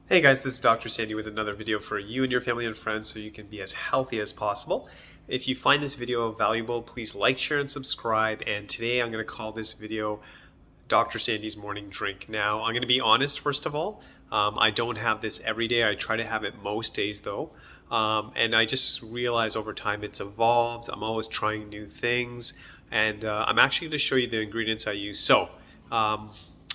Hey guys, this is Dr. Sandy with another video for you and your family and friends so you can be as healthy as possible. If you find this video valuable, please like, share, and subscribe. And today I'm going to call this video Dr. Sandy's Morning Drink. Now, I'm going to be honest, first of all. I don't have this every day. I try to have it most days though. And I just realize over time it's evolved. I'm always trying new things. And I'm actually going to show you the ingredients I use. Um,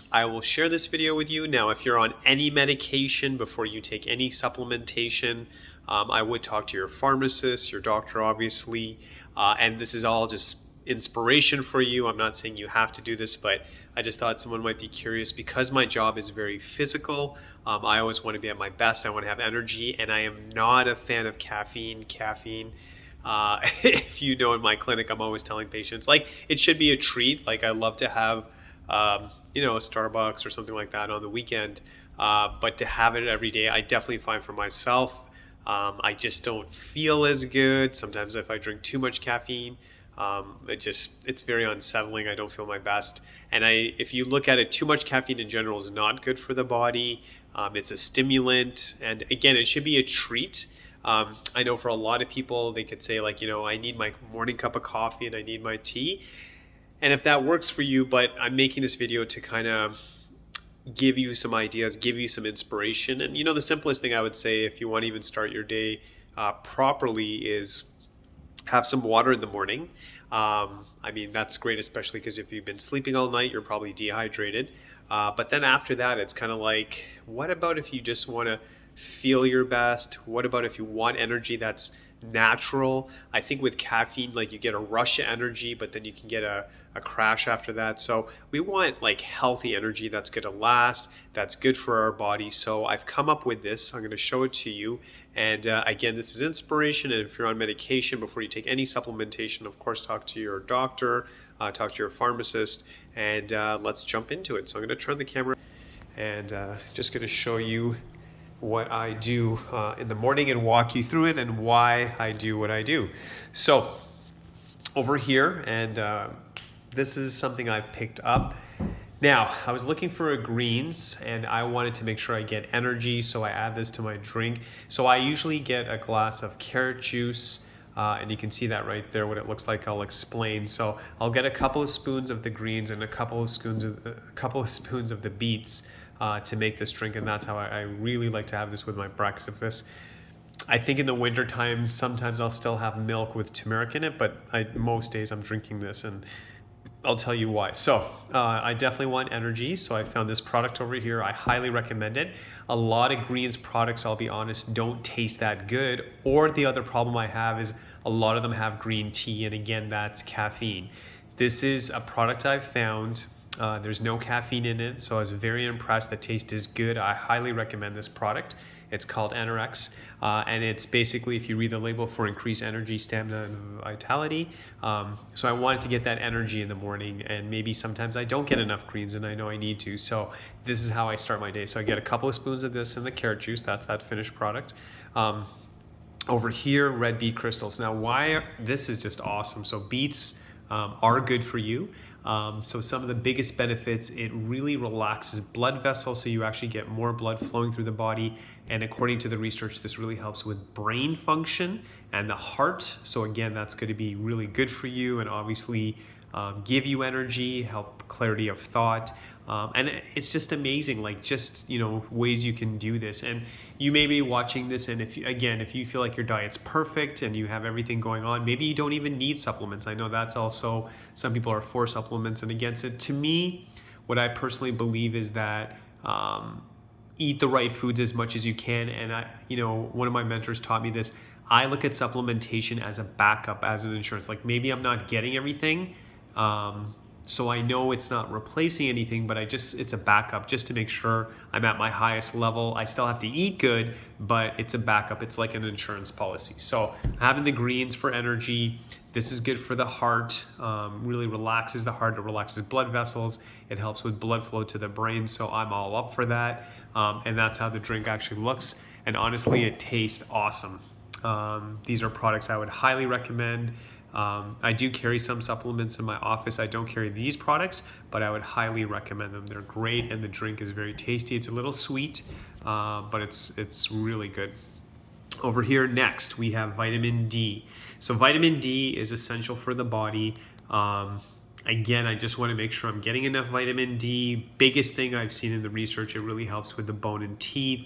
I will share this video with you. Now, if you're on any medication before you take any supplementation, I would talk to your pharmacist, your doctor, obviously. And this is all just inspiration for you. I'm not saying you have to do this, but I just thought someone might be curious because my job is very physical. I always want to be at my best. I want to have energy, and I am not a fan of caffeine. If you know, in my clinic, I'm always telling patients, like, it should be a treat. Like, I love to have a Starbucks or something like that on the weekend. But to have it every day, I definitely find for myself, I just don't feel as good. Sometimes if I drink too much caffeine, it's very unsettling. I don't feel my best. And if you look at it, too much caffeine in general is not good for the body. It's a stimulant. And again, it should be a treat. I know for a lot of people, they could say, like, I need my morning cup of coffee and I need my tea. And if that works for you, but I'm making this video to kind of give you some ideas, give you some inspiration. And the simplest thing I would say if you want to even start your day properly is have some water in the morning. That's great, especially because if you've been sleeping all night, you're probably dehydrated. But then after that, it's kind of like, what about if you just want to feel your best? What about if you want energy that's natural? I think with caffeine, like, you get a rush of energy, but then you can get a crash after that. So we want like healthy energy that's going to last, that's good for our body. So I've come up with this. I'm going to show it to you. And again, this is inspiration. And if you're on medication, before you take any supplementation, of course, talk to your doctor, talk to your pharmacist, and let's jump into it. So I'm going to turn the camera and just going to show you what I do in the morning and walk you through it and why I do what I do. So over here, and this is something I've picked up. Now, I was looking for a greens and I wanted to make sure I get energy, so I add this to my drink. So I usually get a glass of carrot juice, and you can see that right there, what it looks like. I'll explain. So I'll get a couple of spoons of the greens and a couple of spoons of the beets to make this drink, and that's how I really like to have this with my breakfast. I think in the winter time, sometimes I'll still have milk with turmeric in it, but most days I'm drinking this, and I'll tell you why. So I definitely want energy, so I found this product over here. I highly recommend it. A lot of greens products, I'll be honest, don't taste that good, or the other problem I have is a lot of them have green tea, and again, that's caffeine. This is a product I've found. There's no caffeine in it, so I was very impressed. The taste is good. I highly recommend this product. It's called Anorex, and it's basically, if you read the label, for increased energy, stamina, and vitality. So I wanted to get that energy in the morning, and maybe sometimes I don't get enough greens, and I know I need to. So this is how I start my day. So I get a couple of spoons of this in the carrot juice. That's that finished product. Over here, red beet crystals. Now, this is just awesome. So beets are good for you. So some of the biggest benefits, it really relaxes blood vessels, so you actually get more blood flowing through the body. And according to the research, this really helps with brain function and the heart. So again, that's going to be really good for you, and obviously give you energy, help clarity of thought. And it's just amazing, like, just, ways you can do this. And you may be watching this, and if you feel like your diet's perfect and you have everything going on, maybe you don't even need supplements. I know that's also, some people are for supplements and against it. To me, what I personally believe is that eat the right foods as much as you can. And one of my mentors taught me this. I look at supplementation as a backup, as an insurance. Like, maybe I'm not getting everything, so I know it's not replacing anything, but it's a backup just to make sure I'm at my highest level. I still have to eat good, but it's a backup. It's like an insurance policy. So having the greens for energy, this is good for the heart, really relaxes the heart, it relaxes blood vessels, it helps with blood flow to the brain. So I'm all up for that. And that's how the drink actually looks. And honestly, it tastes awesome. These are products I would highly recommend. I do carry some supplements in my office. I don't carry these products, but I would highly recommend them. They're great, and the drink is very tasty. It's a little sweet, but it's really good. Over here next, we have vitamin D. So vitamin D is essential for the body. Again, I just want to make sure I'm getting enough vitamin D. Biggest thing I've seen in the research, it really helps with the bone and teeth,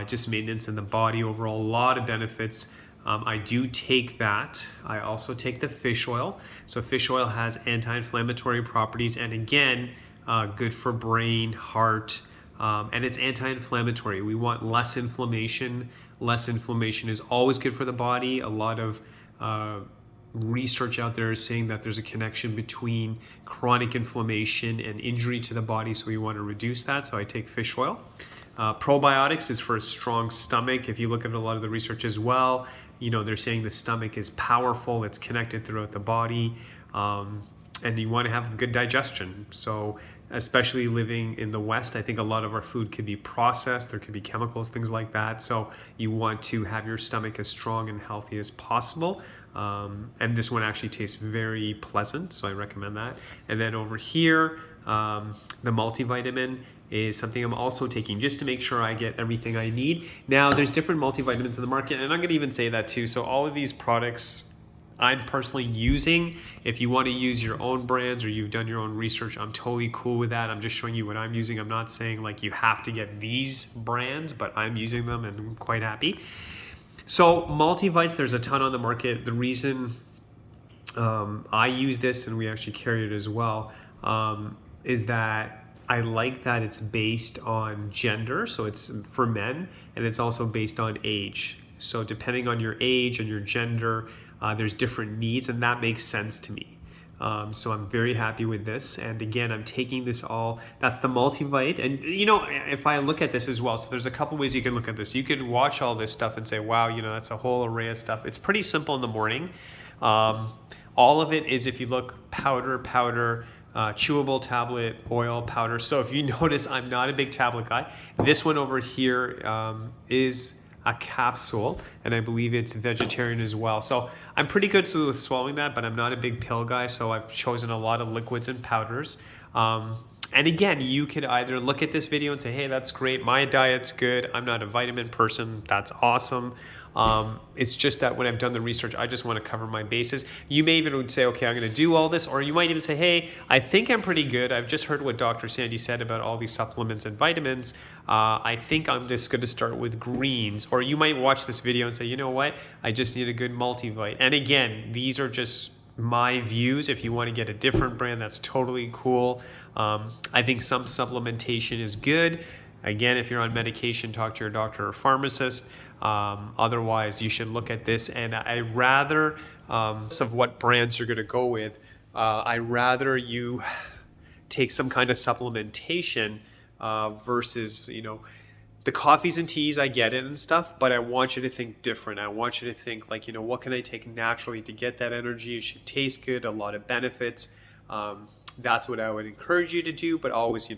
just maintenance in the body overall, a lot of benefits. I do take that. I also take the fish oil. So fish oil has anti-inflammatory properties, and again, good for brain, heart, and it's anti-inflammatory. We want less inflammation. Less inflammation is always good for the body. A lot of research out there is saying that there's a connection between chronic inflammation and injury to the body, so we want to reduce that. So I take fish oil. Probiotics is for a strong stomach. If you look at a lot of the research as well, they're saying the stomach is powerful, it's connected throughout the body, and you want to have good digestion. So especially living in the West, I think a lot of our food could be processed, there could be chemicals, things like that. So you want to have your stomach as strong and healthy as possible. And this one actually tastes very pleasant, so I recommend that. And then over here, the multivitamin is something I'm also taking just to make sure I get everything I need. Now, there's different multivitamins in the market, and I'm going to even say that too. So all of these products I'm personally using. If you want to use your own brands or you've done your own research, I'm totally cool with that. I'm just showing you what I'm using. I'm not saying like you have to get these brands, but I'm using them and I'm quite happy. So multivites, there's a ton on the market. The reason I use this, and we actually carry it as well, is that I like that it's based on gender, so it's for men, and it's also based on age. So depending on your age and your gender, there's different needs, and that makes sense to me. So I'm very happy with this. And again, I'm taking this all, that's the multivite. And if I look at this as well, so there's a couple ways you can look at this. You could watch all this stuff and say, wow, that's a whole array of stuff. It's pretty simple in the morning. All of it is, if you look, powder, chewable tablet, oil, powder. So if you notice, I'm not a big tablet guy. This one over here is a capsule, and I believe it's vegetarian as well. So I'm pretty good with swallowing that, but I'm not a big pill guy, so I've chosen a lot of liquids and powders. And again, you could either look at this video and say, hey, that's great, my diet's good, I'm not a vitamin person, that's awesome. It's just that when I've done the research, I just want to cover my bases. You may even say, okay, I'm going to do all this, or you might even say, hey, I think I'm pretty good. I've just heard what Dr. Sandy said about all these supplements and vitamins. I think I'm just going to start with greens. Or you might watch this video and say, you know what, I just need a good multivite. And again, these are just my views. If you want to get a different brand, that's totally cool. I think some supplementation is good. Again, if you're on medication, talk to your doctor or pharmacist. Otherwise, you should look at this. And I rather, of what brands you're going to go with, I rather you take some kind of supplementation versus, the coffees and teas, I get it and stuff, but I want you to think different. I want you to think like, what can I take naturally to get that energy? It should taste good, a lot of benefits. That's what I would encourage you to do, but always,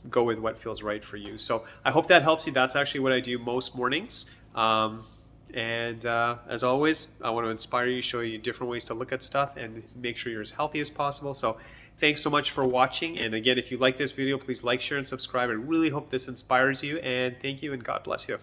go with what feels right for you. So I hope that helps you. That's actually what I do most mornings. And as always, I want to inspire you, show you different ways to look at stuff and make sure you're as healthy as possible. So thanks so much for watching. And again, if you like this video, please like, share, and subscribe. I really hope this inspires you. And thank you, and God bless you.